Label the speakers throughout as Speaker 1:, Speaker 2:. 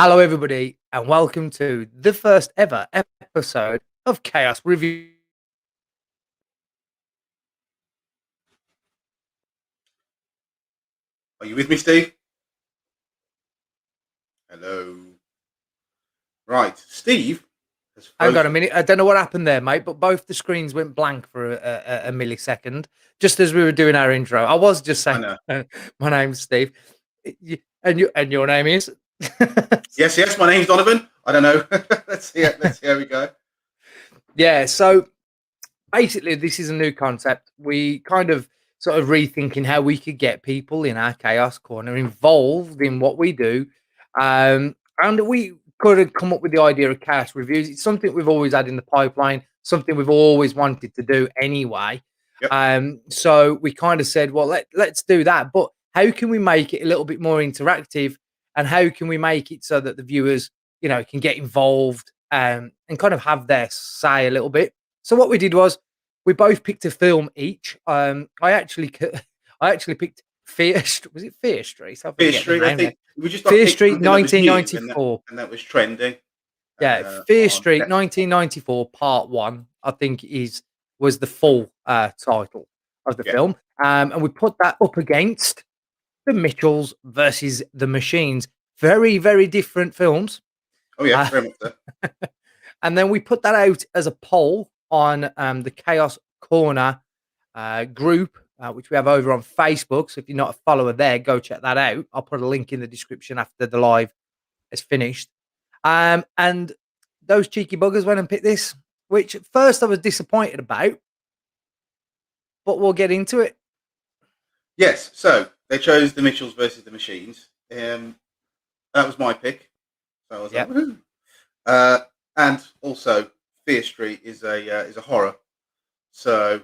Speaker 1: Hello, everybody, and welcome to the first ever episode of Chaos Review.
Speaker 2: Are you with me, Steve? Hello. Right, Steve has
Speaker 1: Hang on a
Speaker 2: frozen.
Speaker 1: minute. I don't know what happened there, mate, but both the screens went blank for a millisecond just as we were doing our intro. I was just
Speaker 2: I
Speaker 1: saying,
Speaker 2: know.
Speaker 1: my name's Steve, and your name is.
Speaker 2: Yes. My name's Donovan. I don't know. Let's see. Let's see how we go.
Speaker 1: Yeah. So basically, this is a new concept. We kind of sort of rethinking how we could get people in our chaos corner involved in what we do. And we could have come up with the idea of chaos reviews. It's something we've always had in the pipeline, something we've always wanted to do anyway.
Speaker 2: Yep.
Speaker 1: So we kind of said, well, let's do that. But how can we make it a little bit more interactive? And how can we make it so that the viewers, can get involved and kind of have their say a little bit? So what we did was we both picked a film each. I actually picked Fear. Was it Fear Street? I
Speaker 2: Fear
Speaker 1: forget the
Speaker 2: Street. I
Speaker 1: name.
Speaker 2: think we just got
Speaker 1: Fear
Speaker 2: picked
Speaker 1: Street,
Speaker 2: something that was new
Speaker 1: 1994.
Speaker 2: and that was trending.
Speaker 1: Yeah, Fear
Speaker 2: On
Speaker 1: Street, 1994, Part One. I think was the full title of the
Speaker 2: yeah.
Speaker 1: film, and we put that up against the Mitchells versus the Machines. Very, very different films.
Speaker 2: Oh yeah,
Speaker 1: Uh,
Speaker 2: very much so.
Speaker 1: And then we put that out as a poll on the Chaos Corner group, which we have over on Facebook. So if you're not a follower there, go check that out. I'll put a link in the description after the live is finished. And those cheeky buggers went and picked this, which at first I was disappointed about, but we'll get into it.
Speaker 2: Yes. So they chose the Mitchells versus the Machines. That was my pick. So I was like, woohoo. And also, Fear Street is a horror. So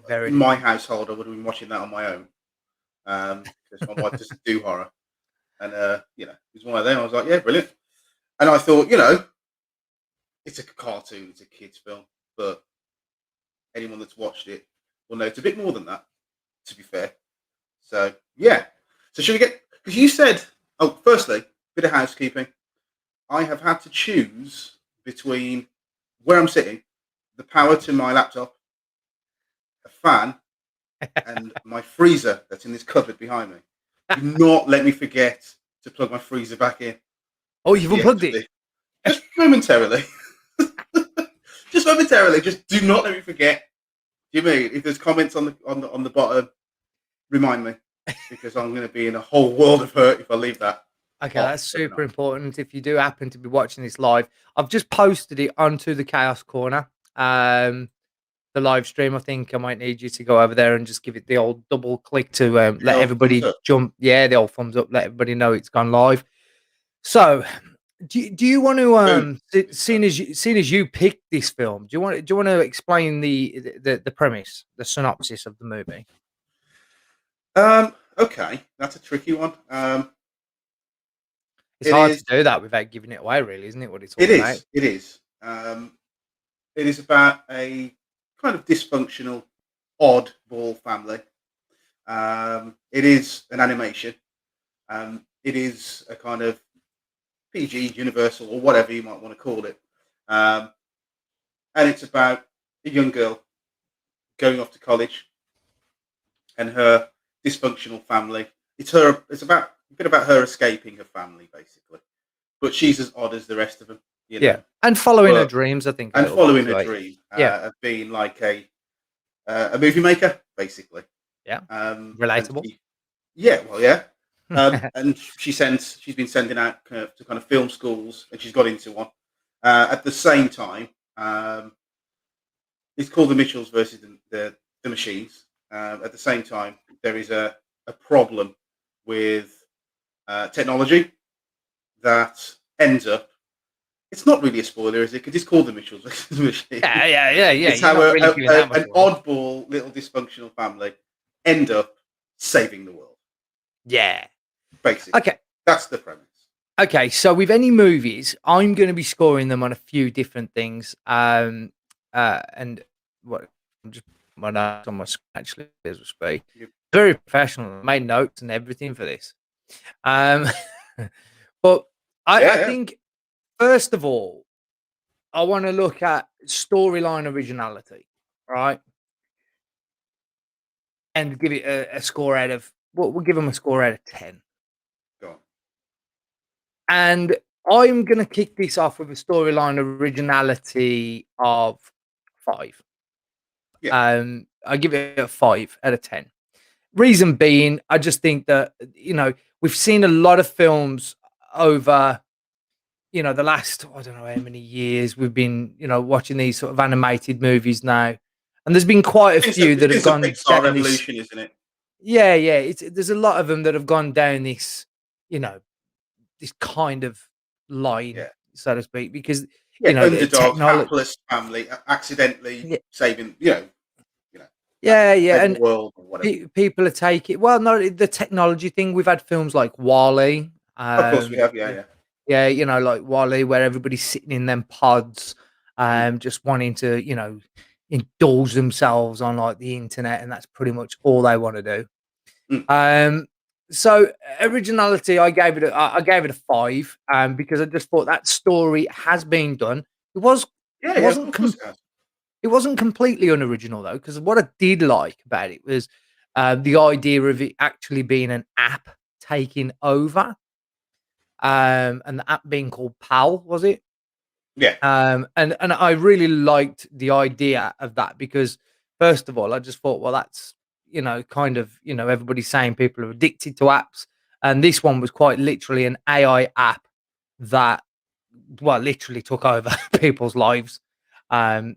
Speaker 2: in my household, I would have been watching that on my own because my wife doesn't do horror, and it was one of them. I was like, yeah, brilliant. And I thought, it's a cartoon, it's a kids' film, but anyone that's watched it will know it's a bit more than that. To be fair, so yeah. So should we get? Because you said, firstly, bit of housekeeping. I have had to choose between where I'm sitting, the power to my laptop, a fan, and my freezer that's in this cupboard behind me. Do not let me forget to plug my freezer back in.
Speaker 1: Oh, you've unplugged it?
Speaker 2: Just momentarily. Just momentarily. Just do not let me forget. Do you mean if there's comments on the bottom, remind me, because I'm going to be in a whole world of hurt if I leave that.
Speaker 1: Okay, that's super important. If you do happen to be watching this live, I've just posted it onto the Chaos Corner, the live stream. I think I might need you to go over there and just give it the old double click to let everybody jump. Yeah, the old thumbs up. Let everybody know it's gone live. So, do you want to seeing as you picked this film, do you want to explain the premise, the synopsis of the movie?
Speaker 2: Okay, that's a tricky one.
Speaker 1: It's hard to do that without giving it away, really, isn't it? What it's all about.
Speaker 2: It is. It is about a kind of dysfunctional, oddball family. It is an animation. It is a kind of PG, universal, or whatever you might want to call it. And it's about a young girl going off to college and her dysfunctional family. It's about a bit about her escaping her family, basically. But she's as odd as the rest of them.
Speaker 1: Yeah, and following her dreams, I think.
Speaker 2: And following her dream of being like a movie maker, basically.
Speaker 1: Yeah, relatable.
Speaker 2: And she's been sending out to kind of film schools, and she's got into one. At the same time, it's called the Mitchells versus the Machines. At the same time, there is a problem with technology that ends up. It's not really a spoiler, is it? Because it's called the Mitchells versus the Machines.
Speaker 1: Yeah.
Speaker 2: It's how an oddball little dysfunctional family end up saving the world.
Speaker 1: Yeah.
Speaker 2: Basically. Okay. That's the premise.
Speaker 1: Okay, so with any movies, I'm going to be scoring them on a few different things. And what I'm just my notes on my screen actually as we speak. Very professional. I made notes and everything for this. But I
Speaker 2: Yeah,
Speaker 1: think first of all, I want to look at storyline originality, right? And give it a score out of we'll give them a score out of 10.
Speaker 2: go on.
Speaker 1: And I'm gonna kick this off with a storyline originality of 5.
Speaker 2: Yeah,
Speaker 1: I give it a 5 out of 10. Reason being, I just think that we've seen a lot of films over the last I don't know how many years we've been watching these sort of animated movies now, and there's been quite a few
Speaker 2: it's
Speaker 1: that
Speaker 2: been
Speaker 1: have
Speaker 2: some
Speaker 1: gone
Speaker 2: Pixar
Speaker 1: down this.
Speaker 2: revolution, isn't it?
Speaker 1: Yeah, yeah. There's a lot of them that have gone down this, you know, this kind of line,
Speaker 2: Yeah,
Speaker 1: so to speak, because
Speaker 2: yeah.
Speaker 1: the
Speaker 2: Underdog,
Speaker 1: technology.
Speaker 2: hapless family, accidentally
Speaker 1: Yeah,
Speaker 2: saving, you know,
Speaker 1: yeah, yeah,
Speaker 2: saving the
Speaker 1: and
Speaker 2: world or whatever.
Speaker 1: people are taking well, no, the technology thing. We've had films like Wally,
Speaker 2: Of course, we have. Yeah,
Speaker 1: yeah,
Speaker 2: yeah.
Speaker 1: yeah, like Wally, where everybody's sitting in them pods,
Speaker 2: Mm,
Speaker 1: just wanting to, indulge themselves on like the internet, and that's pretty much all they want to do.
Speaker 2: mm.
Speaker 1: Um, so originality, I gave it a 5, because I just thought that story has been done. It was
Speaker 2: Yeah,
Speaker 1: it
Speaker 2: yeah.
Speaker 1: wasn't
Speaker 2: Of course, it has.
Speaker 1: it wasn't completely unoriginal though, because what I did like about it was the idea of it actually being an app taking over, and the app being called Pal, was it?
Speaker 2: Yeah,
Speaker 1: And I really liked the idea of that because first of all, I just thought, well, that's kind of everybody's saying people are addicted to apps, and this one was quite literally an AI app that well literally took over people's lives, um,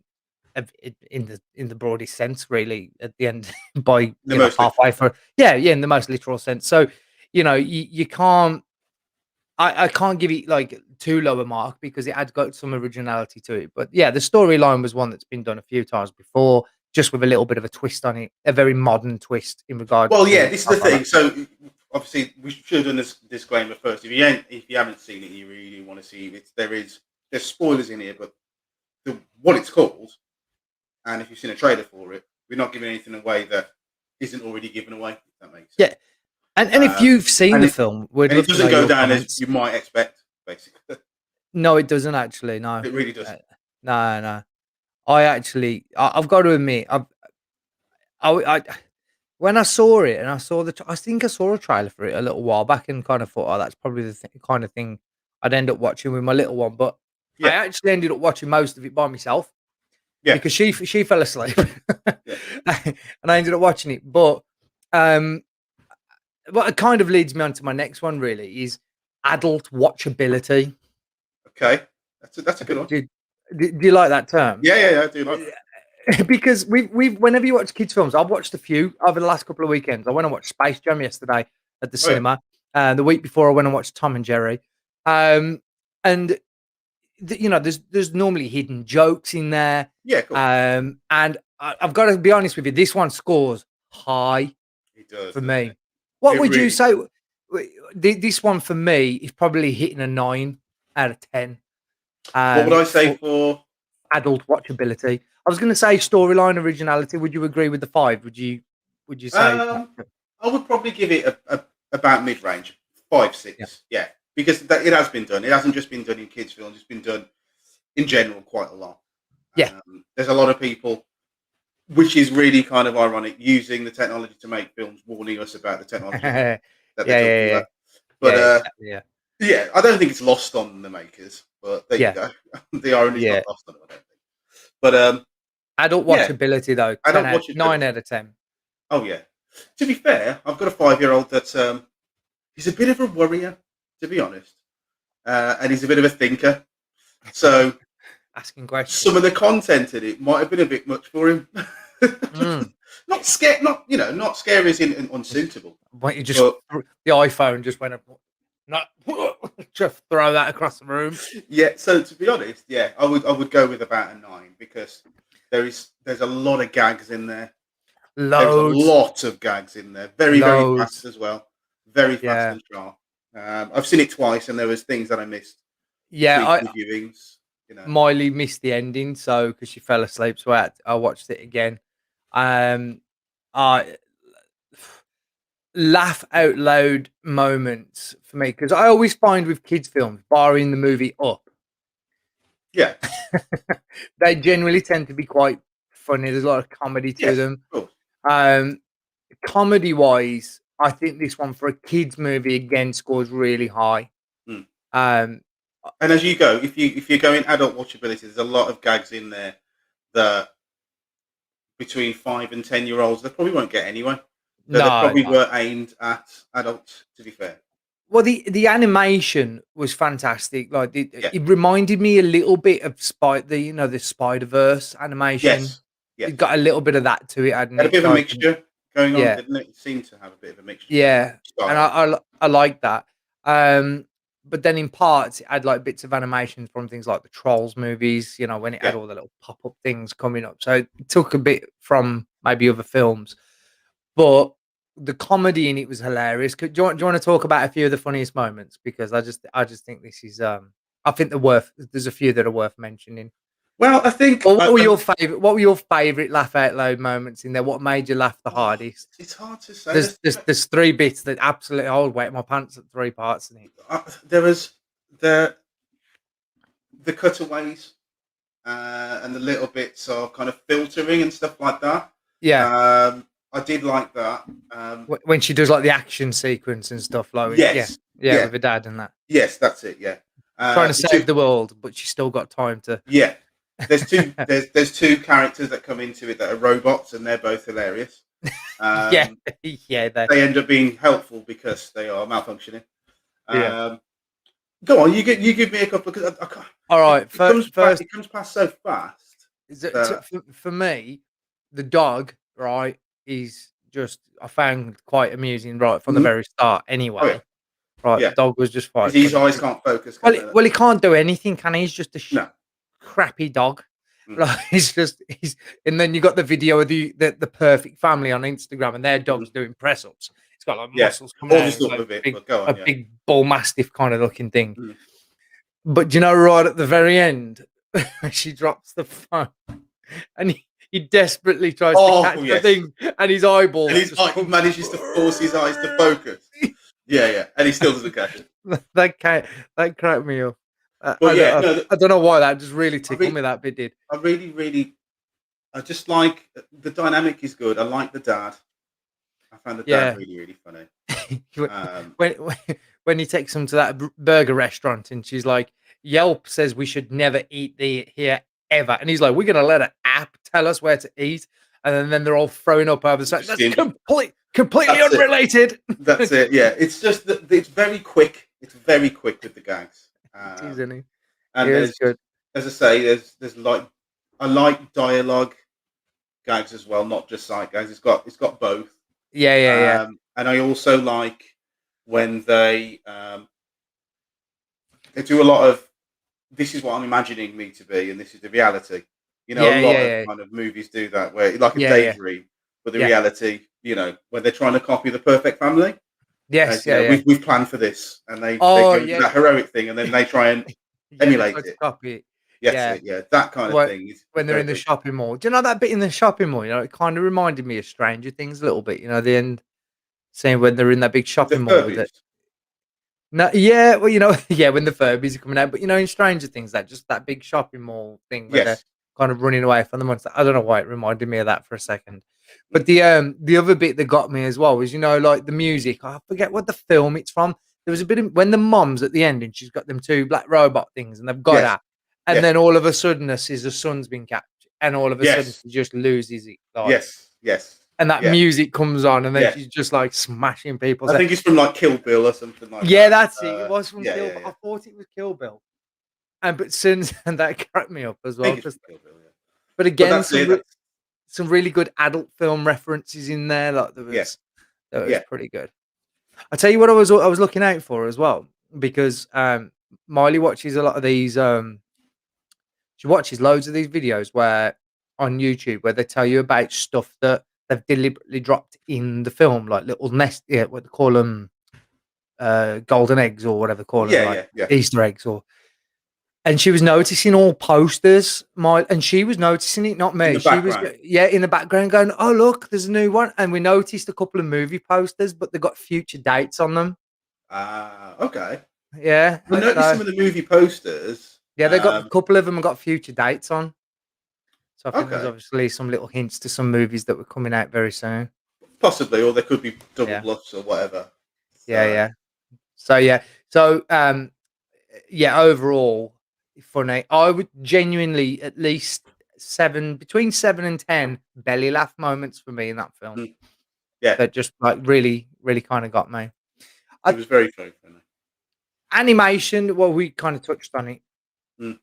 Speaker 1: in the broadest sense, really. At the end, by
Speaker 2: the most literal
Speaker 1: halfway
Speaker 2: sense.
Speaker 1: for yeah, in the most literal sense. So you can't I can't give it like too low a mark because it had got some originality to it. But yeah, the storyline was one that's been done a few times before, just with a little bit of a twist on it, a very modern twist in regards
Speaker 2: Well, yeah,
Speaker 1: to
Speaker 2: this is the
Speaker 1: stuff like that.
Speaker 2: thing. So obviously, we should have done this disclaimer first. If you haven't seen it, you really want to see it. There's spoilers in here, but what it's called, and if you've seen a trailer for it, we're not giving anything away that isn't already given away. If that makes sense.
Speaker 1: Yeah, and if
Speaker 2: Um,
Speaker 1: you've seen
Speaker 2: and
Speaker 1: the
Speaker 2: it
Speaker 1: film, we'd
Speaker 2: and it
Speaker 1: love to know
Speaker 2: doesn't go
Speaker 1: your
Speaker 2: down as
Speaker 1: comments.
Speaker 2: you might expect. Basically,
Speaker 1: No, it doesn't actually. No,
Speaker 2: it really
Speaker 1: uh,
Speaker 2: doesn't.
Speaker 1: no, no. I've got to admit, I when I saw it and I saw I think I saw a trailer for it a little while back and kind of thought, oh, that's probably the kind of thing I'd end up watching with my little one. But I
Speaker 2: Yeah,
Speaker 1: actually ended up watching most of it by myself
Speaker 2: yeah,
Speaker 1: because she fell asleep,
Speaker 2: yeah.
Speaker 1: and I ended up watching it. But um, what it kind of leads me on to my next one really is adult watchability.
Speaker 2: Okay, that's a good one.
Speaker 1: Do you like that term?
Speaker 2: Yeah, yeah, yeah. I do like that.
Speaker 1: Because we've whenever you watch kids films, I've watched a few over the last couple of weekends. I went and watched Space Jam yesterday at the
Speaker 2: Oh yeah,
Speaker 1: cinema, and the week before I went and watched Tom and Jerry. And there's normally hidden jokes in there,
Speaker 2: yeah. Of course,
Speaker 1: and I've got to be honest with you, this one scores high
Speaker 2: it does,
Speaker 1: for
Speaker 2: doesn't
Speaker 1: me.
Speaker 2: it?
Speaker 1: What
Speaker 2: It
Speaker 1: would you
Speaker 2: really
Speaker 1: say?
Speaker 2: does.
Speaker 1: This one for me is probably hitting a 9 out of 10,
Speaker 2: What would I say
Speaker 1: for
Speaker 2: for?
Speaker 1: adult watchability. I was going to say storyline originality. Would you agree with the 5? Would you say that?
Speaker 2: Um, I would probably give it about mid range, five,
Speaker 1: Yeah.
Speaker 2: six. Yeah, because it has been done. It hasn't just been done in kids' films. It's been done in general quite a lot.
Speaker 1: Yeah.
Speaker 2: There's a lot of people, which is really kind of ironic, using the technology to make films, warning us about the technology
Speaker 1: Yeah,
Speaker 2: that they're
Speaker 1: yeah,
Speaker 2: talking
Speaker 1: yeah.
Speaker 2: about. But
Speaker 1: Yeah, exactly, yeah.
Speaker 2: yeah, I don't think it's lost on the makers. But there you
Speaker 1: Yeah,
Speaker 2: go. The irony's
Speaker 1: yeah.
Speaker 2: not lost on them, I don't think. But
Speaker 1: Adult
Speaker 2: yeah,
Speaker 1: watchability though,
Speaker 2: I don't watch it.
Speaker 1: 9 out of 10.
Speaker 2: Oh yeah. To be fair, I've got a 5-year-old that he's a bit of a worrier, to be honest, and he's a bit of a thinker. So
Speaker 1: Asking
Speaker 2: some
Speaker 1: questions.
Speaker 2: of the content in it might have been a bit much for him.
Speaker 1: Mm.
Speaker 2: Not scary, not scary as in unsuitable,
Speaker 1: Why don't you just
Speaker 2: but
Speaker 1: the iPhone just went up, not just throw that across the room.
Speaker 2: yeah. So to be honest, yeah, I would go with about a 9 because there's a lot of gags in there. There is a
Speaker 1: Loads,
Speaker 2: lot of gags in there. Very very fast
Speaker 1: loads.
Speaker 2: as well. Very fast
Speaker 1: Yeah.
Speaker 2: and sharp. I've seen it twice, and there was things that I missed
Speaker 1: Yeah,
Speaker 2: between two viewings.
Speaker 1: Miley missed the ending, so because she fell asleep, so I watched it again. Um, I laugh out loud moments for me, because I always find with kids' films, barring the movie Up,
Speaker 2: Yeah.
Speaker 1: they generally tend to be quite funny. There's a lot of comedy to
Speaker 2: Yes.
Speaker 1: them.
Speaker 2: Of course.
Speaker 1: Um, Comedy wise, I think this one for a kids movie again scores really high.
Speaker 2: Mm.
Speaker 1: Um,
Speaker 2: And as you go, if you're going adult watchability, there's a lot of gags in there that between 5 and 10 year olds they probably won't get anyway. So they
Speaker 1: no,
Speaker 2: probably
Speaker 1: no.
Speaker 2: were aimed at adults. To be fair.
Speaker 1: Well, the animation was fantastic. Like
Speaker 2: Yeah.
Speaker 1: it reminded me a little bit of the Spider-Verse animation.
Speaker 2: Yes.
Speaker 1: It
Speaker 2: Yes.
Speaker 1: got a little bit of that to it, hadn't
Speaker 2: Had a
Speaker 1: it?
Speaker 2: bit of a
Speaker 1: Like,
Speaker 2: mixture going on,
Speaker 1: yeah,
Speaker 2: didn't it? It seemed to have a bit of a mixture with the
Speaker 1: yeah, and
Speaker 2: style.
Speaker 1: I like that. Um, but then in parts, it had like bits of animation from things like the Trolls movies. When it had
Speaker 2: Yeah.
Speaker 1: all the little pop-up things coming up, so it took a bit from maybe other films. But the comedy in it was hilarious. Do you want to talk about a few of the funniest moments? Because I just think this is I think there's a few that are worth mentioning.
Speaker 2: Well, I think
Speaker 1: Or what were your favorite laugh out loud moments in there? What made you laugh the
Speaker 2: oh,
Speaker 1: hardest?
Speaker 2: it's hard to say.
Speaker 1: There's three bits that absolutely I would wet my pants at three parts in it.
Speaker 2: There was the cutaways and the little bits of kind of filtering and stuff like that.
Speaker 1: Yeah.
Speaker 2: I did like that.
Speaker 1: When she does like the action sequence and stuff like it. Yeah.
Speaker 2: Yes,
Speaker 1: Yeah,
Speaker 2: yeah,
Speaker 1: with her dad and that.
Speaker 2: yes, that's it. Yeah,
Speaker 1: Trying to
Speaker 2: the two,
Speaker 1: save the world, but she's still got time to
Speaker 2: yeah. There's two characters that come into it that are robots, and they're both hilarious.
Speaker 1: Yeah,
Speaker 2: Um,
Speaker 1: yeah,
Speaker 2: they end up being helpful because they are malfunctioning.
Speaker 1: yeah.
Speaker 2: Um, Go on, you give me a couple because I can't.
Speaker 1: All right. First,
Speaker 2: It comes past so fast
Speaker 1: is it,
Speaker 2: that
Speaker 1: for me, the dog, right, is just I found quite amusing right from the
Speaker 2: Mhm.
Speaker 1: very start.
Speaker 2: Oh yeah,
Speaker 1: Anyway, right, the
Speaker 2: yeah,
Speaker 1: dog was just
Speaker 2: because
Speaker 1: quite
Speaker 2: his
Speaker 1: funny.
Speaker 2: eyes can't focus,
Speaker 1: Well,
Speaker 2: can they?
Speaker 1: he can't do anything, can he? He's just a
Speaker 2: No.
Speaker 1: crappy dog.
Speaker 2: Mm.
Speaker 1: Like he's, and then you got the video of the perfect family on Instagram, and their
Speaker 2: Mhm.
Speaker 1: dog's doing press ups. It's got like
Speaker 2: Yeah,
Speaker 1: muscles coming
Speaker 2: all
Speaker 1: out,
Speaker 2: just
Speaker 1: it's
Speaker 2: up
Speaker 1: like
Speaker 2: a bit,
Speaker 1: big
Speaker 2: but go
Speaker 1: a
Speaker 2: on, yeah.
Speaker 1: big bull mastiff kind of looking thing.
Speaker 2: Mm.
Speaker 1: But you know, right at the very end, she drops the phone, and he desperately tries to
Speaker 2: Oh
Speaker 1: catch the
Speaker 2: yes,
Speaker 1: thing, and his
Speaker 2: and
Speaker 1: eyeballs
Speaker 2: he's
Speaker 1: just
Speaker 2: he
Speaker 1: come.
Speaker 2: manages to force his eyes to focus. Yeah, yeah, and he still doesn't catch it.
Speaker 1: that ca- that cracked me up.
Speaker 2: But yeah, no,
Speaker 1: I don't know why that just really
Speaker 2: I,
Speaker 1: tickled
Speaker 2: re-
Speaker 1: me. That bit did.
Speaker 2: I really, really, I just like the dynamic is good. I like the dad. I found the dad
Speaker 1: Yeah.
Speaker 2: really, really funny.
Speaker 1: when
Speaker 2: Um,
Speaker 1: when when he takes them to that burger restaurant, and she's like, Yelp says we should never eat here ever, and he's like, we're gonna let an app tell us where to eat, and then they're all throwing up over the side.
Speaker 2: just
Speaker 1: That's
Speaker 2: seeing, just
Speaker 1: completely
Speaker 2: that's it.
Speaker 1: unrelated.
Speaker 2: That's it. Yeah, it's just that it's very quick. It's very quick with the gags.
Speaker 1: It is, isn't he?
Speaker 2: And
Speaker 1: It is good.
Speaker 2: as I say, there's like I like dialogue gags as well, not just sight gags. It's got both.
Speaker 1: Yeah, yeah, yeah,
Speaker 2: And I also like when they do a lot of this is what I'm imagining me to be, and this is the reality. A
Speaker 1: yeah,
Speaker 2: lot
Speaker 1: yeah,
Speaker 2: of
Speaker 1: yeah,
Speaker 2: kind of movies do that, where like a
Speaker 1: yeah, yeah,
Speaker 2: daydream, but the
Speaker 1: yeah.
Speaker 2: reality, when they're trying to copy the perfect family.
Speaker 1: Yes, yeah, yeah.
Speaker 2: We've planned for this, and they
Speaker 1: Oh,
Speaker 2: go and do
Speaker 1: yeah,
Speaker 2: that heroic thing, and then they try and
Speaker 1: yeah. They
Speaker 2: emulate
Speaker 1: tried to
Speaker 2: it.
Speaker 1: copy it.
Speaker 2: Yes,
Speaker 1: Yeah.
Speaker 2: yeah, that kind of
Speaker 1: When
Speaker 2: thing is
Speaker 1: when they're
Speaker 2: very,
Speaker 1: in the
Speaker 2: very
Speaker 1: shopping mall. Do you know that bit in the shopping mall? It kind of reminded me of Stranger Things a little bit. The end scene when they're in that big
Speaker 2: with the
Speaker 1: shopping mall with
Speaker 2: Furbies.
Speaker 1: it. No, yeah, well, yeah, when the Furbies are coming out, but in Stranger Things, that big shopping mall thing where they're
Speaker 2: Yes.
Speaker 1: kind of running away from the monster. I don't know why it reminded me of that for a second. But
Speaker 2: Mm.
Speaker 1: the other bit that got me as well was like the music. I forget what the film it's from. There was a bit of, when the mom's at the end and she's got them two black robot things and they've got
Speaker 2: Yes.
Speaker 1: her, and
Speaker 2: Yes.
Speaker 1: then all of a sudden her son's been captured, and all of a sudden
Speaker 2: Yes.
Speaker 1: she just loses it, like,
Speaker 2: Yes. Yes.
Speaker 1: and that
Speaker 2: Yeah.
Speaker 1: music comes on, and then
Speaker 2: Yes.
Speaker 1: she's just like smashing people's
Speaker 2: I
Speaker 1: head.
Speaker 2: think it's from like Kill Bill or something like
Speaker 1: Yeah,
Speaker 2: that.
Speaker 1: that's it. It was from
Speaker 2: Yeah,
Speaker 1: Kill
Speaker 2: yeah,
Speaker 1: Bill.
Speaker 2: yeah.
Speaker 1: I thought it was Kill Bill. But since and that cracked me up as
Speaker 2: I
Speaker 1: well.
Speaker 2: think it's from Kill Bill. Yeah.
Speaker 1: But
Speaker 2: But
Speaker 1: again,
Speaker 2: that's it.
Speaker 1: some really good adult film references in there. Like
Speaker 2: Yeah.
Speaker 1: that was
Speaker 2: Yeah.
Speaker 1: pretty good. I tell you what, I was looking out for as well, because Miley watches a lot of these. She watches loads of these videos where on YouTube where they tell you about stuff that they've deliberately dropped in the film, like little nest, yeah, what they call them, golden eggs or whatever they call them,
Speaker 2: Yeah.
Speaker 1: like
Speaker 2: Yeah. Yeah.
Speaker 1: Easter eggs, or And she was noticing all posters, and she was noticing it, not
Speaker 2: in
Speaker 1: me.
Speaker 2: the
Speaker 1: She was,
Speaker 2: background.
Speaker 1: in the background going, "Oh, look, there's a new one." And we noticed a couple of movie posters, but they got future dates on them.
Speaker 2: Ah, okay.
Speaker 1: Yeah.
Speaker 2: I noticed some
Speaker 1: So,
Speaker 2: of the movie posters.
Speaker 1: yeah, they got a couple of them have got future dates on. So I think there's
Speaker 2: Okay,
Speaker 1: obviously some little hints to some movies that were coming out very soon.
Speaker 2: possibly, or there could be double
Speaker 1: Yeah.
Speaker 2: bluffs or whatever.
Speaker 1: Yeah,
Speaker 2: So,
Speaker 1: yeah. So yeah. So yeah, overall funny. I would genuinely at least between 7 and 10 belly laugh moments for me in that film
Speaker 2: mm, yeah,
Speaker 1: that just like really, really kind of got me.
Speaker 2: it
Speaker 1: I,
Speaker 2: was very funny.
Speaker 1: Animation, well, we kind of touched on it.
Speaker 2: Mm,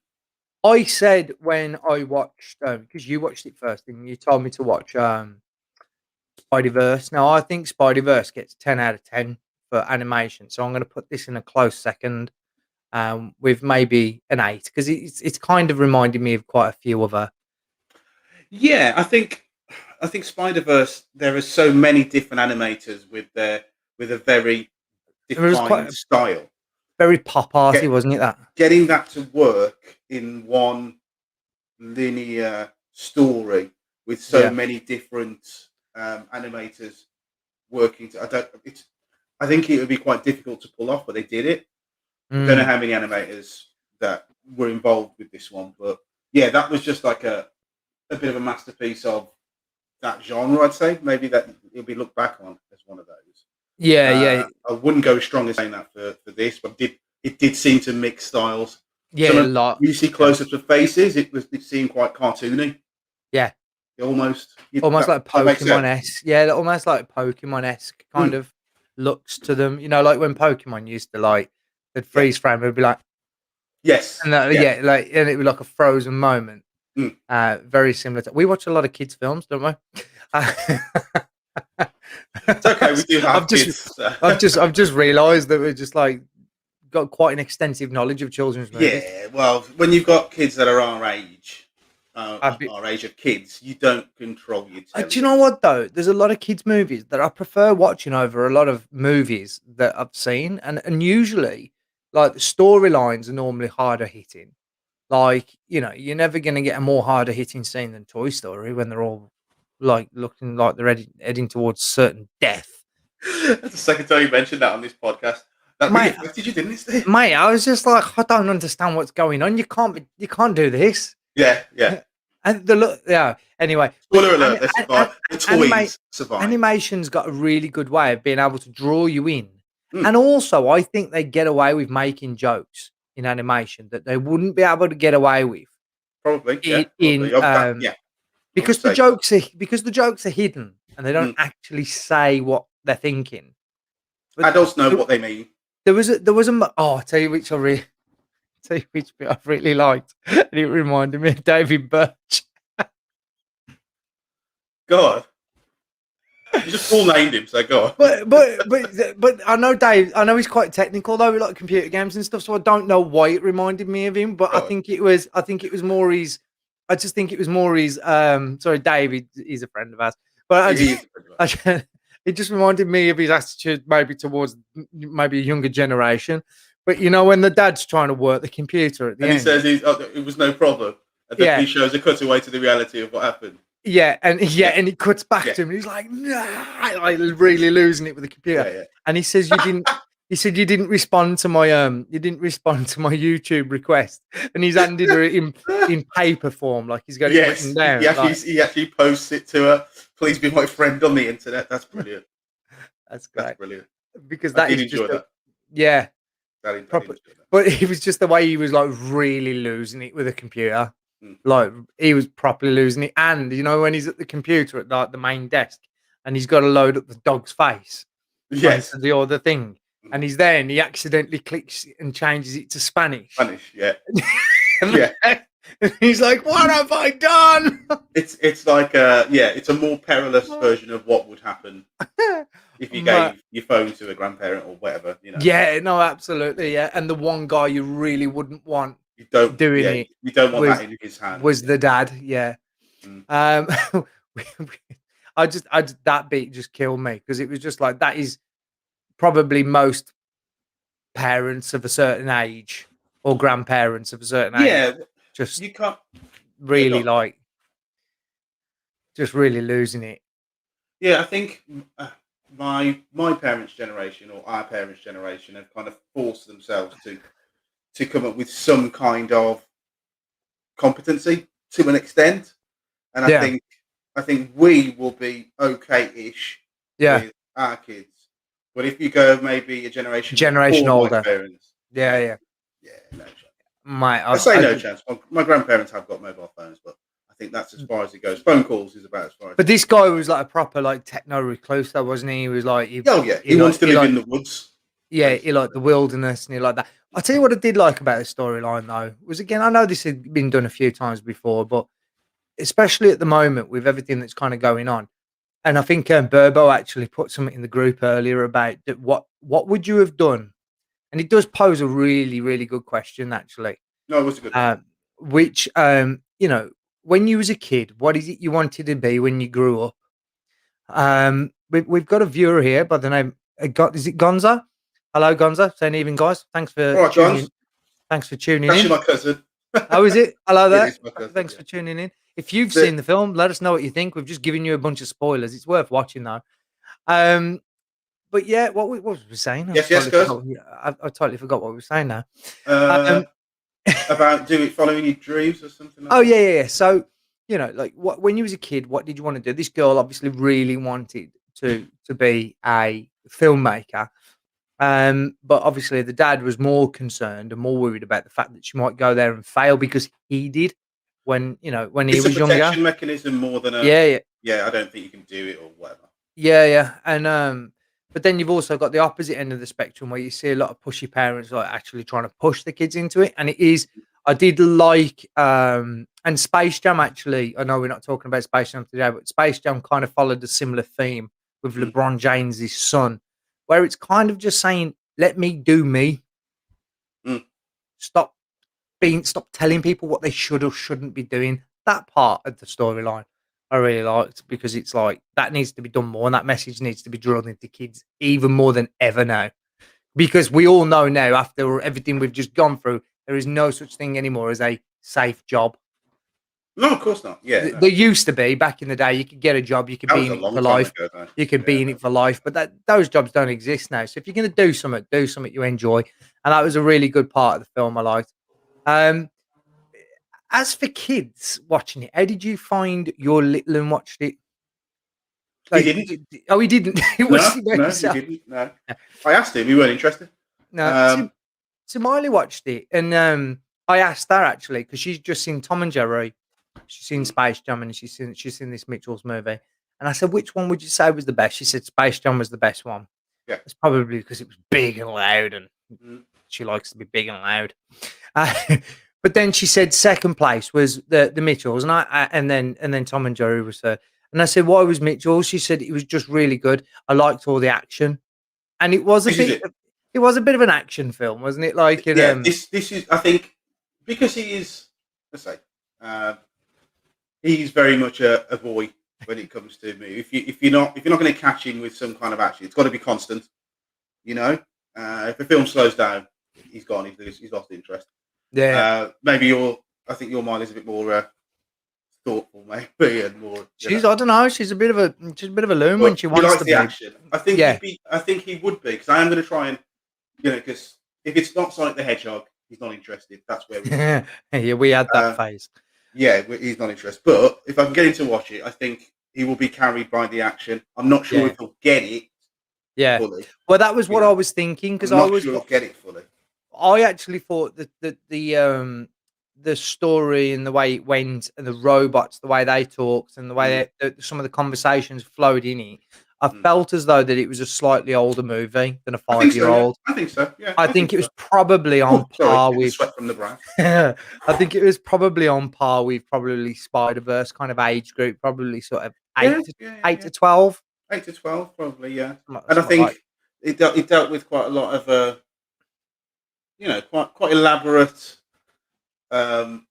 Speaker 1: I said when I watched because you watched it first and you told me to watch Spideyverse. Now I think Spideyverse gets 10 out of 10 for animation, so I'm going to put this in a close second. With maybe an 8 because it's kind of reminded me of quite a few other.
Speaker 2: yeah, I think Spider Verse. There are so many different animators with a very
Speaker 1: It was
Speaker 2: defined
Speaker 1: quite
Speaker 2: style.
Speaker 1: very pop arty,
Speaker 2: Get,
Speaker 1: wasn't it? That
Speaker 2: Getting that to work in one linear story with so
Speaker 1: yeah,
Speaker 2: many different animators working. I think it would be quite difficult to pull off, but they did it. I don't know
Speaker 1: mm,
Speaker 2: how many animators that were involved with this one, but yeah, that was just like a bit of a masterpiece of that genre. I'd say maybe that it'll be looked back on as one of those.
Speaker 1: yeah, yeah,
Speaker 2: I wouldn't go as strong as saying that for this, but it did seem to mix styles. Some
Speaker 1: yeah, a
Speaker 2: of
Speaker 1: lot,
Speaker 2: you see
Speaker 1: yeah,
Speaker 2: close-ups of faces, it seemed quite cartoony,
Speaker 1: yeah,
Speaker 2: almost.
Speaker 1: almost like
Speaker 2: That makes
Speaker 1: Pokemon
Speaker 2: sense.
Speaker 1: esque, yeah, almost like Pokemon esque kind
Speaker 2: Mm,
Speaker 1: of looks to them. You know, like when Pokemon used to like they'd
Speaker 2: yeah.
Speaker 1: freeze frame, it'd be like,
Speaker 2: Yes.
Speaker 1: and
Speaker 2: Yeah.
Speaker 1: yeah, like, and it would be like a frozen moment.
Speaker 2: Mm.
Speaker 1: Very similar to we watch a lot of kids' films, don't we?
Speaker 2: It's okay. We do
Speaker 1: I've
Speaker 2: have
Speaker 1: just,
Speaker 2: kids. So.
Speaker 1: I've just realised that we're just like got quite an extensive knowledge of children's movies.
Speaker 2: Yeah. Well, when you've got kids that are
Speaker 1: I'd be,
Speaker 2: our age of kids, you don't control your
Speaker 1: do
Speaker 2: telly.
Speaker 1: you know what though? There's a lot of kids' movies that I prefer watching over a lot of movies that I've seen, and usually, like the storylines are normally harder hitting. Like you're never gonna get a more harder hitting scene than Toy Story when they're all like looking like they're heading towards certain death.
Speaker 2: That's the second time you mentioned that on this podcast. That really
Speaker 1: Mate,
Speaker 2: affected you, didn't it, Steve?
Speaker 1: mate, I was just like, I don't understand what's going on. You can't do this.
Speaker 2: Yeah. Yeah.
Speaker 1: And the look, yeah. Anyway, but
Speaker 2: Spoiler alert: they survive. The
Speaker 1: anima-
Speaker 2: toys survive.
Speaker 1: animation's got a really good way of being able to draw you in,
Speaker 2: Mm,
Speaker 1: and also I think they get away with making jokes in animation that they wouldn't be able to get away with
Speaker 2: probably. Yeah.
Speaker 1: in
Speaker 2: Probably. Yeah. I would
Speaker 1: because the
Speaker 2: say so.
Speaker 1: jokes are hidden and they don't
Speaker 2: Mm.
Speaker 1: actually say what they're thinking. But
Speaker 2: Adults know
Speaker 1: there,
Speaker 2: what they mean.
Speaker 1: there was a oh, I'll tell you which I really tell you which bit I really liked, and it reminded me of David Birch.
Speaker 2: God, you just full named him. So go on.
Speaker 1: But I know Dave. I know he's quite technical though, with like computer games and stuff. So I don't know why it reminded me of him. But
Speaker 2: Go on.
Speaker 1: I think it was more his. I just think it was more his. Sorry, David. He's a friend of ours. But
Speaker 2: He is.
Speaker 1: it just reminded me of his attitude, maybe towards maybe a younger generation. But when the dad's trying to work the computer at the
Speaker 2: And he
Speaker 1: end,
Speaker 2: says it was no problem. And then
Speaker 1: yeah,
Speaker 2: he shows a cutaway to the reality of what happened.
Speaker 1: yeah,
Speaker 2: Yeah.
Speaker 1: and it cuts back
Speaker 2: Yeah.
Speaker 1: to him. And he's like, nah, like really losing it with the computer.
Speaker 2: Yeah.
Speaker 1: And he says, "You didn't." He said, "You didn't respond to my you didn't respond to my YouTube request." And he's handed her it in paper form, like he's got it written
Speaker 2: Yes.
Speaker 1: down. Like
Speaker 2: He actually posts it to her. Please be my friend on the internet. That's brilliant.
Speaker 1: that's
Speaker 2: That's
Speaker 1: great
Speaker 2: brilliant.
Speaker 1: because
Speaker 2: I
Speaker 1: that
Speaker 2: did
Speaker 1: is just
Speaker 2: enjoy that.
Speaker 1: yeah,
Speaker 2: I did
Speaker 1: proper.
Speaker 2: enjoy that.
Speaker 1: But it was just the way he was like really losing it with a computer.
Speaker 2: Mm.
Speaker 1: Like he was properly losing it. And when he's at the computer at like the main desk and he's got to load up the dog's face
Speaker 2: Yes.
Speaker 1: onto the other thing.
Speaker 2: Mhm.
Speaker 1: And he's there and he accidentally clicks and changes it to Spanish.
Speaker 2: Spanish. Yeah.
Speaker 1: And
Speaker 2: Yeah.
Speaker 1: he's like, "What have I done?"
Speaker 2: It's like it's a more perilous version of what would happen if you
Speaker 1: Ma-
Speaker 2: gave your phone to a grandparent or whatever.
Speaker 1: yeah, no, absolutely, yeah. And the one guy you really wouldn't want
Speaker 2: You don't.
Speaker 1: doing
Speaker 2: Yeah.
Speaker 1: it
Speaker 2: You don't want
Speaker 1: was
Speaker 2: that in his hands.
Speaker 1: was the dad, yeah.
Speaker 2: Mm.
Speaker 1: Um, I just that beat just killed me because it was just like that is probably most parents of a certain age. or grandparents of a certain age,
Speaker 2: Yeah,
Speaker 1: just
Speaker 2: you can't. Yeah, go
Speaker 1: really
Speaker 2: on.
Speaker 1: like, just really losing it.
Speaker 2: Yeah, I think my parents' generation or our parents' generation have kind of forced themselves to come up with some kind of competency to an extent, and
Speaker 1: Yeah,
Speaker 2: I think we will be okay-ish
Speaker 1: yeah,
Speaker 2: with our kids. But if you go maybe a generation
Speaker 1: generation
Speaker 2: before my
Speaker 1: older.
Speaker 2: parents,
Speaker 1: Yeah, yeah.
Speaker 2: yeah, no chance.
Speaker 1: Mate,
Speaker 2: I say no chance. My grandparents have got mobile phones, but I think that's as far as it goes. Phone calls is about as far as
Speaker 1: but
Speaker 2: it
Speaker 1: this
Speaker 2: goes.
Speaker 1: guy was like a proper like techno recluse, though, wasn't he? He was like
Speaker 2: Oh yeah, he wants to
Speaker 1: he
Speaker 2: live
Speaker 1: like
Speaker 2: in the woods,
Speaker 1: yeah, he liked
Speaker 2: basically.
Speaker 1: the wilderness and he liked that. I'll tell you what I did like about the storyline though was, again, I know this had been done a few times before, but especially at the moment with everything that's kind of going on. And I think Burbo actually put something in the group earlier about what would you have done? And it does pose a really, really good question, actually.
Speaker 2: No, it was a good one.
Speaker 1: Which when you was a kid, what is it you wanted to be when you grew up? We've got a viewer here by the name. Is it Gonza? Hello, Gonza. Saying even, guys. Thanks for
Speaker 2: All right,
Speaker 1: tuning.
Speaker 2: guys.
Speaker 1: Thanks for tuning in.
Speaker 2: Actually, my cousin.
Speaker 1: How is it? Hello
Speaker 2: It
Speaker 1: there.
Speaker 2: is my cousin.
Speaker 1: Thanks
Speaker 2: Yeah.
Speaker 1: for tuning in. If you've
Speaker 2: The,
Speaker 1: seen the film, let us know what you think. We've just given you a bunch of spoilers. It's worth watching though. Um, but yeah, what was we saying?
Speaker 2: yes, yes, cuz.
Speaker 1: I totally forgot what we were saying now.
Speaker 2: Uh,
Speaker 1: Um,
Speaker 2: about following your dreams or something like
Speaker 1: oh
Speaker 2: that.
Speaker 1: yeah. So like what when you was a kid, what did you want to do? This girl obviously really wanted to be a filmmaker. But obviously the dad was more concerned and more worried about the fact that she might go there and fail because he did when he
Speaker 2: It's a
Speaker 1: was younger.
Speaker 2: protection mechanism more than a.
Speaker 1: Yeah, yeah.
Speaker 2: Yeah, I don't think you can do it or whatever.
Speaker 1: Yeah, yeah, and but then you've also got the opposite end of the spectrum where you see a lot of pushy parents like actually trying to push the kids into it, and it is. I did like and Space Jam actually. I know we're not talking about Space Jam today, but Space Jam kind of followed a similar theme with
Speaker 2: Mm,
Speaker 1: LeBron James' son, where it's kind of just saying, "Let me do me.
Speaker 2: mm.
Speaker 1: Stop stop telling people what they should or shouldn't be doing." That part of the storyline I really liked because it's like that needs to be done more and that message needs to be drilled into kids even more than ever now. Because we all know now, after everything we've just gone through, there is no such thing anymore as a safe job.
Speaker 2: No, of course not. Yeah, no.
Speaker 1: There used to be back in the day, you could get a job, you could
Speaker 2: That
Speaker 1: be
Speaker 2: was
Speaker 1: in
Speaker 2: a
Speaker 1: it for
Speaker 2: long time
Speaker 1: life,
Speaker 2: ago, though.
Speaker 1: you could
Speaker 2: Yeah,
Speaker 1: be in it for life, but those jobs don't exist now. So if you're going to do something you enjoy, and that was a really good part of the film I liked. Um, As for kids watching it, how did you find your little and watched it?
Speaker 2: he
Speaker 1: Like,
Speaker 2: didn't.
Speaker 1: oh, he didn't. He watched
Speaker 2: No,
Speaker 1: it by
Speaker 2: no, he
Speaker 1: himself.
Speaker 2: didn't. No, I asked him. He weren't interested.
Speaker 1: No,
Speaker 2: Um,
Speaker 1: so Miley watched it, and I asked her actually because she's just seen Tom and Jerry, she's seen
Speaker 2: mm,
Speaker 1: Space Jam, and she's seen this Mitchell's movie. And I said, which one would you say was the best? She said Space Jam was the best one.
Speaker 2: yeah.
Speaker 1: It's probably because it was big and loud, and
Speaker 2: Mm.
Speaker 1: she likes to be big and loud. Uh, but then she said second place was the Mitchells, and and then Tom and Jerry was third. And I said, why was Mitchell? She said it was just really good. I liked all the action, and
Speaker 2: This is it.
Speaker 1: it was a bit of an action film, wasn't it? Like it
Speaker 2: Yeah, this is. I think because he is. Let's say. Uh, he's very much a boy when it comes to me. If you're not going to catch him with some kind of action, it's got to be constant. You know, if the film slows down, he's gone. He's lost interest.
Speaker 1: yeah.
Speaker 2: Maybe your I think your mind is a bit more thoughtful, maybe, and more.
Speaker 1: I don't know, she's a bit of a loon when
Speaker 2: But
Speaker 1: she
Speaker 2: he
Speaker 1: wants
Speaker 2: likes
Speaker 1: to
Speaker 2: the
Speaker 1: be.
Speaker 2: action. I think
Speaker 1: Yeah.
Speaker 2: I think he would be because I am going to try and because if it's not Sonic the Hedgehog, he's not interested. That's where we are.
Speaker 1: Yeah, we had that
Speaker 2: Uh,
Speaker 1: phase.
Speaker 2: Yeah, he's not interested. But if I can get him to watch it, I think he will be carried by the action. I'm not sure
Speaker 1: Yeah.
Speaker 2: if he'll get it
Speaker 1: Yeah.
Speaker 2: fully.
Speaker 1: Well, that was
Speaker 2: You
Speaker 1: what I
Speaker 2: know,
Speaker 1: was thinking because
Speaker 2: I'm not sure he'll get it fully.
Speaker 1: I actually thought that the story and the way it went and the robots, the way they talked and the
Speaker 2: Mm,
Speaker 1: way some of the conversations flowed in it, I
Speaker 2: mm.
Speaker 1: felt as though that it was a slightly older movie than a
Speaker 2: I think
Speaker 1: 5
Speaker 2: so.
Speaker 1: year
Speaker 2: Yeah,
Speaker 1: old.
Speaker 2: I think so. Yeah,
Speaker 1: I
Speaker 2: I think
Speaker 1: think it
Speaker 2: so.
Speaker 1: was probably on
Speaker 2: Oh, sorry,
Speaker 1: par
Speaker 2: get the
Speaker 1: with.
Speaker 2: sweat from the brow.
Speaker 1: I think it was probably on par with probably Spider Verse kind of age group, probably sort of
Speaker 2: Yeah, yeah, yeah,
Speaker 1: eight
Speaker 2: yeah.
Speaker 1: to 12,
Speaker 2: 8 to 12, probably. Yeah,
Speaker 1: something,
Speaker 2: and I
Speaker 1: something like.
Speaker 2: think it dealt with quite a lot of quite elaborate um,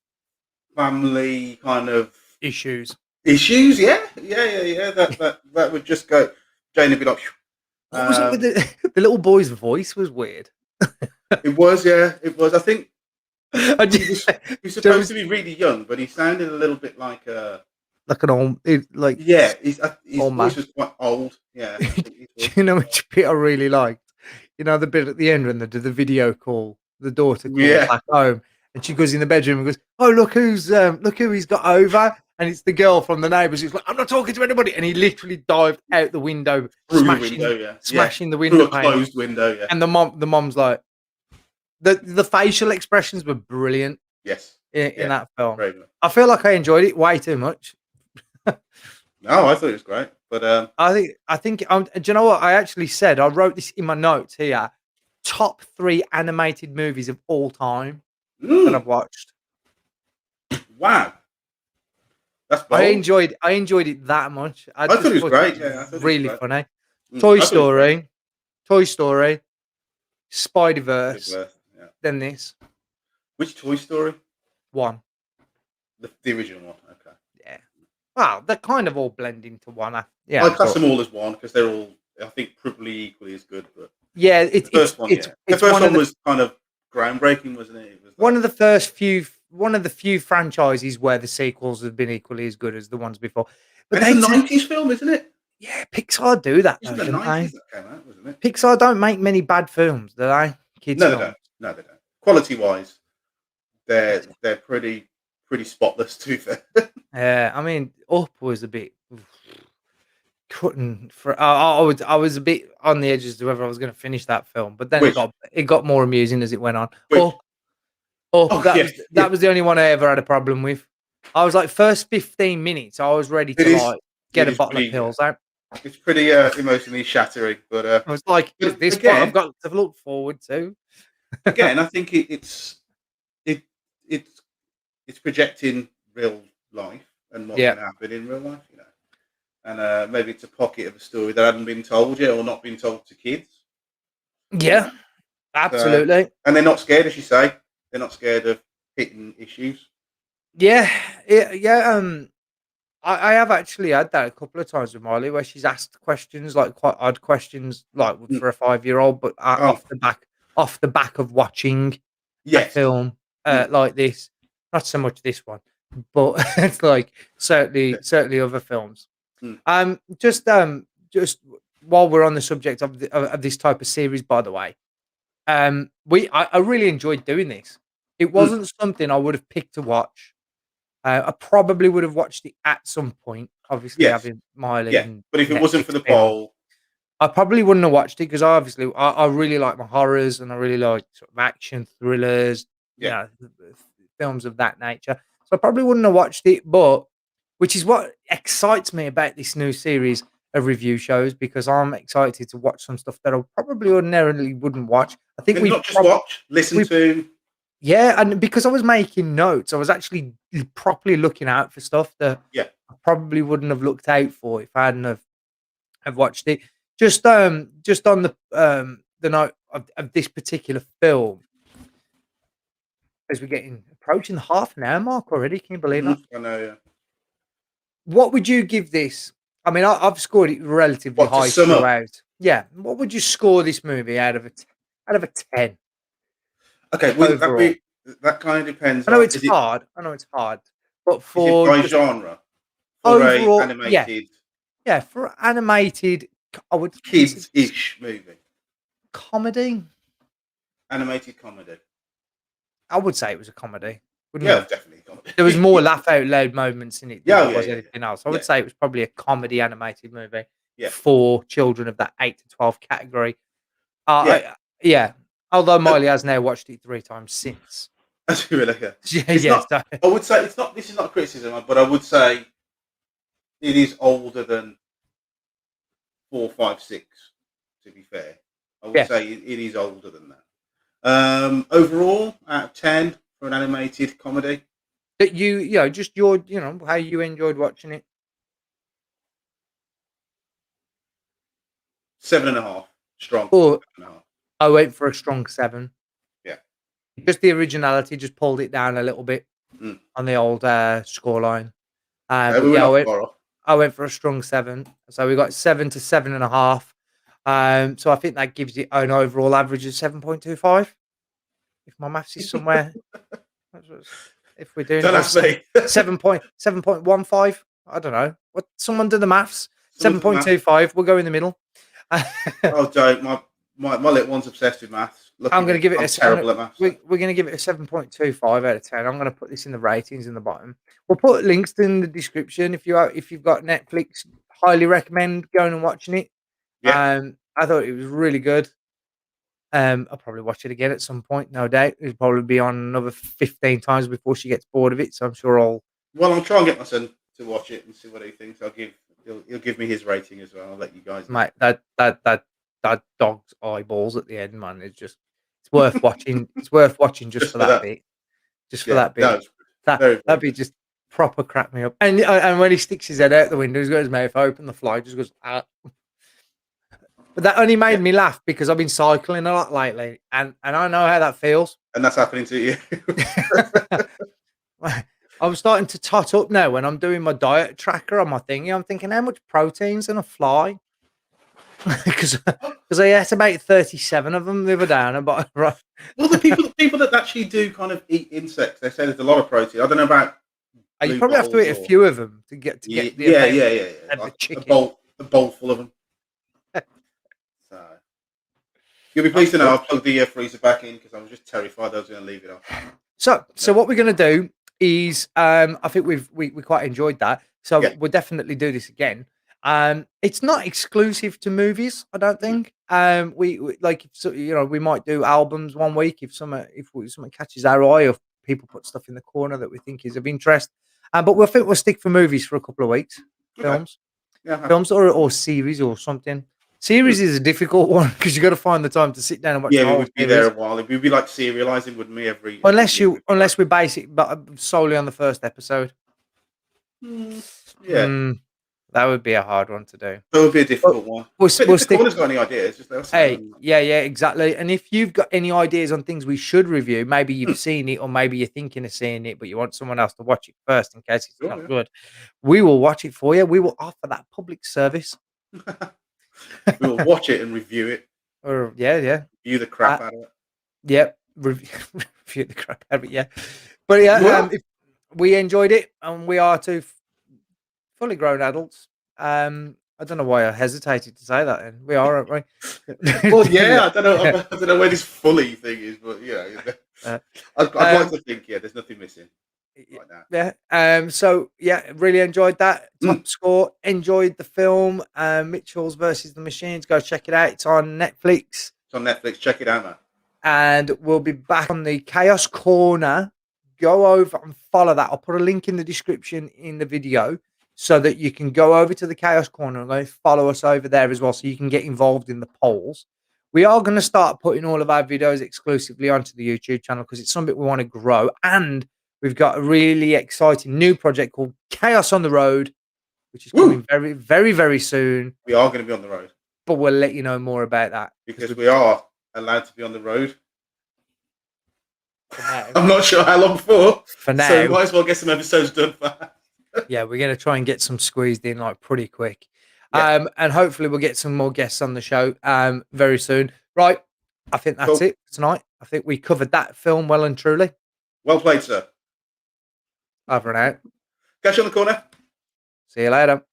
Speaker 2: family kind of
Speaker 1: Issues.
Speaker 2: issues. Yeah, yeah, yeah, yeah. That would just go. Jane would be like, "Phew."
Speaker 1: What was it with the the little boy's voice was weird.
Speaker 2: It was, yeah, it was. I think.
Speaker 1: I
Speaker 2: He
Speaker 1: just,
Speaker 2: was he was
Speaker 1: there
Speaker 2: supposed
Speaker 1: was
Speaker 2: to be really young, but he sounded a little bit like
Speaker 1: like an old, like
Speaker 2: yeah. His
Speaker 1: old
Speaker 2: voice
Speaker 1: man.
Speaker 2: was quite old. Yeah, I
Speaker 1: Do
Speaker 2: think his voice
Speaker 1: you
Speaker 2: was
Speaker 1: know
Speaker 2: quite.
Speaker 1: which bit I really liked? You know the bit at the end when they do the video call, the daughter calls
Speaker 2: Yeah,
Speaker 1: back home, and she goes in the bedroom and goes, "Oh, look who he's got over," and it's the girl from the neighbours who's like, "I'm not talking to anybody," and he literally dived out the window,
Speaker 2: through the window. Yeah, yeah,
Speaker 1: smashing the
Speaker 2: through
Speaker 1: window
Speaker 2: a
Speaker 1: pane,
Speaker 2: closed window. Yeah.
Speaker 1: and the mom's like, the facial expressions were brilliant
Speaker 2: Yes.
Speaker 1: in
Speaker 2: Yeah.
Speaker 1: that film.
Speaker 2: Very much.
Speaker 1: I feel like I enjoyed it way too much.
Speaker 2: No, I thought it was great, but
Speaker 1: Do you know what I actually said? I wrote this in my notes here. Top 3 animated movies of all time that
Speaker 2: mm,
Speaker 1: I've watched.
Speaker 2: wow, that's bold.
Speaker 1: I enjoyed it that much. I
Speaker 2: I thought
Speaker 1: just
Speaker 2: it was
Speaker 1: thought it
Speaker 2: great.
Speaker 1: was
Speaker 2: Yeah, I thought it was
Speaker 1: really
Speaker 2: great.
Speaker 1: funny. Toy
Speaker 2: I thought it was great.
Speaker 1: Story, Toy Story,
Speaker 2: Big
Speaker 1: Spider-Verse,
Speaker 2: Worth, yeah.
Speaker 1: then this
Speaker 2: Which Toy Story?
Speaker 1: one.
Speaker 2: The original one. Okay.
Speaker 1: Yeah. Well, they're kind of all blend into one.
Speaker 2: I
Speaker 1: Yeah,
Speaker 2: class
Speaker 1: but
Speaker 2: them all as one because they're all, I think, probably equally as good. But
Speaker 1: yeah,
Speaker 2: the first one, yeah, the
Speaker 1: it's
Speaker 2: first one was kind of groundbreaking, wasn't it? It was
Speaker 1: one
Speaker 2: like,
Speaker 1: of the first few one of the few franchises where the sequels have been equally as good as the ones before. But
Speaker 2: and it's a
Speaker 1: they tend
Speaker 2: '90s film, isn't it?
Speaker 1: yeah, Pixar do that
Speaker 2: It's in
Speaker 1: though,
Speaker 2: the
Speaker 1: don't
Speaker 2: '90s
Speaker 1: they?
Speaker 2: that came out, wasn't it?
Speaker 1: Pixar don't make many bad films, do they? Kids
Speaker 2: No, they
Speaker 1: films.
Speaker 2: don't. No, they don't. Quality wise, they're pretty spotless. To be fair.
Speaker 1: Yeah, I mean, Up was a bit couldn't for I was a bit on the edges to whether I was going to finish that film, but then
Speaker 2: Which,
Speaker 1: it got more amusing as it went on.
Speaker 2: which,
Speaker 1: Up,
Speaker 2: oh yeah, yeah.
Speaker 1: that was the only one I ever had a problem with. I was like first 15 minutes, I was ready
Speaker 2: It
Speaker 1: to
Speaker 2: is.
Speaker 1: like get
Speaker 2: It
Speaker 1: a
Speaker 2: is
Speaker 1: bottle of
Speaker 2: pretty.
Speaker 1: pills out.
Speaker 2: It's pretty emotionally shattering.
Speaker 1: I was like, is
Speaker 2: But
Speaker 1: this what I've
Speaker 2: again,
Speaker 1: got to look forward to?
Speaker 2: I think it it's it's projecting real life and what's
Speaker 1: Yeah.
Speaker 2: going to happen in real life, And maybe it's a pocket of a story that hadn't been told yet or not been told to kids, you
Speaker 1: Yeah,
Speaker 2: know. So,
Speaker 1: absolutely.
Speaker 2: and they're not scared, as you say. They're not scared of hitting issues.
Speaker 1: Yeah, yeah. I have actually had that a couple of times with Miley, where she's asked questions like quite odd questions, like
Speaker 2: Mm.
Speaker 1: for a 5-year-old, but
Speaker 2: Oh,
Speaker 1: off the back of watching a
Speaker 2: yes.
Speaker 1: film
Speaker 2: Mm.
Speaker 1: like this. Not so much this one, but it's like
Speaker 2: Yeah.
Speaker 1: certainly other films.
Speaker 2: Mm.
Speaker 1: Just while we're on the subject of of this type of series, by the way, I really enjoyed doing this. It
Speaker 2: Mm.
Speaker 1: wasn't something I would have picked to watch. I probably would have watched it at some point, obviously
Speaker 2: Yes.
Speaker 1: having Miley
Speaker 2: Yeah.
Speaker 1: and
Speaker 2: But if it wasn't
Speaker 1: Netflix
Speaker 2: for the
Speaker 1: being on.
Speaker 2: poll,
Speaker 1: I probably wouldn't have watched it because I really like my horrors and I really like sort of action thrillers, you
Speaker 2: yeah.
Speaker 1: know, films of that nature. So I probably wouldn't have watched it, but which is what excites me about this new series of review shows because I'm excited to watch some stuff that I probably ordinarily wouldn't watch. I think
Speaker 2: And not just watch, listen
Speaker 1: we
Speaker 2: to.
Speaker 1: yeah, and because I was making notes, I was actually properly looking out for stuff that
Speaker 2: Yeah.
Speaker 1: I probably wouldn't have looked out for if I hadn't have watched it. Just on the note of this particular film, as we're getting approaching the half an hour mark already. Can you believe that?
Speaker 2: I know. Yeah.
Speaker 1: What would you give this? I mean, I've scored it relatively
Speaker 2: What to
Speaker 1: high
Speaker 2: sum up?
Speaker 1: throughout. Yeah, what would you score this movie out of a 10
Speaker 2: Okay, well,
Speaker 1: overall?
Speaker 2: that kind of depends
Speaker 1: I know
Speaker 2: on
Speaker 1: it's hard. I know it's hard, but
Speaker 2: is it
Speaker 1: for
Speaker 2: by
Speaker 1: just
Speaker 2: genre for a
Speaker 1: overall, yeah,
Speaker 2: animated
Speaker 1: yeah, for animated, I would consider this
Speaker 2: kids-ish movie,
Speaker 1: comedy.
Speaker 2: animated comedy.
Speaker 1: I would say it was a comedy, wouldn't
Speaker 2: Yeah,
Speaker 1: you?
Speaker 2: it's definitely a comedy.
Speaker 1: There was more laugh out loud moments in it than
Speaker 2: Yeah, oh,
Speaker 1: there
Speaker 2: yeah,
Speaker 1: was
Speaker 2: yeah, yeah,
Speaker 1: anything else. I would
Speaker 2: yeah,
Speaker 1: say it was probably a comedy animated movie
Speaker 2: yeah,
Speaker 1: for children of that 8 to 12 category.
Speaker 2: yeah.
Speaker 1: Yeah, although
Speaker 2: Uh,
Speaker 1: Miley has now watched it 3 times since.
Speaker 2: That's really good.
Speaker 1: Yeah,
Speaker 2: It's
Speaker 1: yeah,
Speaker 2: not.
Speaker 1: so
Speaker 2: I would say it's not. This is not a criticism, but I would say it is older than 4, 5, 6. To be fair, I would
Speaker 1: yes.
Speaker 2: say it is older than that. Overall, out of 10 for an animated comedy,
Speaker 1: That you know, just your how you enjoyed watching it.
Speaker 2: 7.5. Strong.
Speaker 1: But
Speaker 2: 7.5.
Speaker 1: I went for a strong 7.
Speaker 2: Yeah.
Speaker 1: Just the originality just pulled it down a little bit
Speaker 2: Mm.
Speaker 1: on the old scoreline.
Speaker 2: Okay,
Speaker 1: But
Speaker 2: we were
Speaker 1: yeah,
Speaker 2: not far off.
Speaker 1: I went for a strong 7. So we got 7 to 7.5. So I think that gives it an overall average of 7.25. If my maths is somewhere If we're doing
Speaker 2: Don't
Speaker 1: it,
Speaker 2: ask me.
Speaker 1: 7.15. I don't know. What? Someone do the maths.
Speaker 2: Someone do the math.
Speaker 1: 7.25. We'll go in the middle.
Speaker 2: Oh, don't. My little one's obsessed with maths. Look
Speaker 1: I'm
Speaker 2: at
Speaker 1: going to
Speaker 2: me.
Speaker 1: give it
Speaker 2: I'm
Speaker 1: a. I'm gonna,
Speaker 2: terrible at maths.
Speaker 1: we're going to give it a 7.25 out of 10. I'm going to put this in the ratings in the bottom. We'll put links in the description if you've got Netflix. Highly recommend going and watching it.
Speaker 2: Yeah.
Speaker 1: I thought it was really good. I'll probably watch it again at some point, no doubt. It'll probably be on another 15 times before she gets bored of it. So I'm sure
Speaker 2: Well, I'll try and get my son to watch it and see what he thinks. He'll give me his rating as well. I'll let you guys know.
Speaker 1: mate, that dog's eyeballs at the end, man. It's worth watching. It's worth watching just
Speaker 2: Just
Speaker 1: for
Speaker 2: for
Speaker 1: that
Speaker 2: that.
Speaker 1: bit. Just for
Speaker 2: Yeah.
Speaker 1: that
Speaker 2: No,
Speaker 1: bit.
Speaker 2: it's very, very
Speaker 1: That'd be
Speaker 2: good.
Speaker 1: just proper crack me up. And when he sticks his head out the window, he's got his mouth open, the fly just goes ah. But that only
Speaker 2: Yeah.
Speaker 1: made me laugh because I've been cycling a lot lately, and I know how that feels.
Speaker 2: And that's happening to you.
Speaker 1: I'm starting to tot up now when I'm doing my diet tracker on my thingy. I'm thinking how much protein's in a fly because I ate about 37 of them the other day, and I'm like, right.
Speaker 2: Well, the people that actually do kind of eat insects, they say there's a lot of protein. I don't know about
Speaker 1: You
Speaker 2: blue
Speaker 1: probably have to
Speaker 2: bottles
Speaker 1: eat a
Speaker 2: or
Speaker 1: few of them to get the amount
Speaker 2: yeah.
Speaker 1: of the
Speaker 2: Like
Speaker 1: chicken.
Speaker 2: a bowl full of them. So you'll be
Speaker 1: That's
Speaker 2: pleased to know
Speaker 1: good.
Speaker 2: I've plugged the freezer back in because I was just terrified I was going to leave it off.
Speaker 1: So what we're gonna do is, I think we quite enjoyed that. So
Speaker 2: Yeah.
Speaker 1: we'll definitely do this again. It's not exclusive to movies, I don't
Speaker 2: No.
Speaker 1: think. We like, so, we might do albums one week if something catches our eye, or if people put stuff in the corner that we think is of interest. But we'll stick for movies for a couple of weeks,
Speaker 2: Okay.
Speaker 1: films,
Speaker 2: Yeah. I'm happy.
Speaker 1: films or series or something. Series is a difficult one because you got to find the time to sit down and watch
Speaker 2: Yeah,
Speaker 1: the
Speaker 2: we
Speaker 1: whole
Speaker 2: would be there
Speaker 1: series.
Speaker 2: a while. We'd be like serializing, wouldn't we? Every week.
Speaker 1: Unless we base it but solely on the first episode.
Speaker 2: Mm, yeah,
Speaker 1: Mm, that would be a hard one to do.
Speaker 2: that would be a
Speaker 1: But
Speaker 2: difficult one. But
Speaker 1: we'll
Speaker 2: if the
Speaker 1: stick.
Speaker 2: corner's got any ideas, just let us know.
Speaker 1: Hey, yeah, exactly. And if you've got any ideas on things we should review, maybe you've seen it, or maybe you're thinking of seeing it, but you want someone else to watch it first in case it's
Speaker 2: Sure,
Speaker 1: not good, we will watch it for you. We will offer that public service.
Speaker 2: yeah. We'll watch it and review it.
Speaker 1: Or yeah.
Speaker 2: Review the
Speaker 1: Uh,
Speaker 2: crap out of it.
Speaker 1: yeah, review the crap out of it. Yeah, but yeah,
Speaker 2: Well,
Speaker 1: if we enjoyed it, and we are two fully grown adults. I don't know why I hesitated to say that. Then we are, aren't we?
Speaker 2: well, yeah. I don't know.
Speaker 1: Yeah.
Speaker 2: I don't know where this fully thing is, but yeah,
Speaker 1: Uh,
Speaker 2: I'd like
Speaker 1: um,
Speaker 2: to think. Yeah, there's nothing missing right now.
Speaker 1: yeah. So yeah, really enjoyed that. Top score. Enjoyed the film. Mitchell's versus the Machines. Go check it out. It's on Netflix.
Speaker 2: It's on Netflix. Check it out, man.
Speaker 1: And we'll be back on the Chaos Corner. Go over and follow that. I'll put a link in the description in the video so that you can go over to the Chaos Corner and go follow us over there as well, so you can get involved in the polls. We are going to start putting all of our videos exclusively onto the YouTube channel because it's something we want to grow. And we've got a really exciting new project called Chaos on the Road, which is coming very, very, very soon.
Speaker 2: We are going to be on the road
Speaker 1: But we'll let you know more about that.
Speaker 2: because we are allowed to be on the road.
Speaker 1: For now.
Speaker 2: I'm not sure how long for.
Speaker 1: For now.
Speaker 2: So we might as well get some episodes done fast.
Speaker 1: Yeah, we're going to try and get some squeezed in like pretty quick.
Speaker 2: Yeah.
Speaker 1: And hopefully we'll get some more guests on the show very soon. Right. I think that's it for tonight. I think we covered that film well and truly.
Speaker 2: Well played, sir.
Speaker 1: Over and out.
Speaker 2: Catch you on the corner.
Speaker 1: See you later.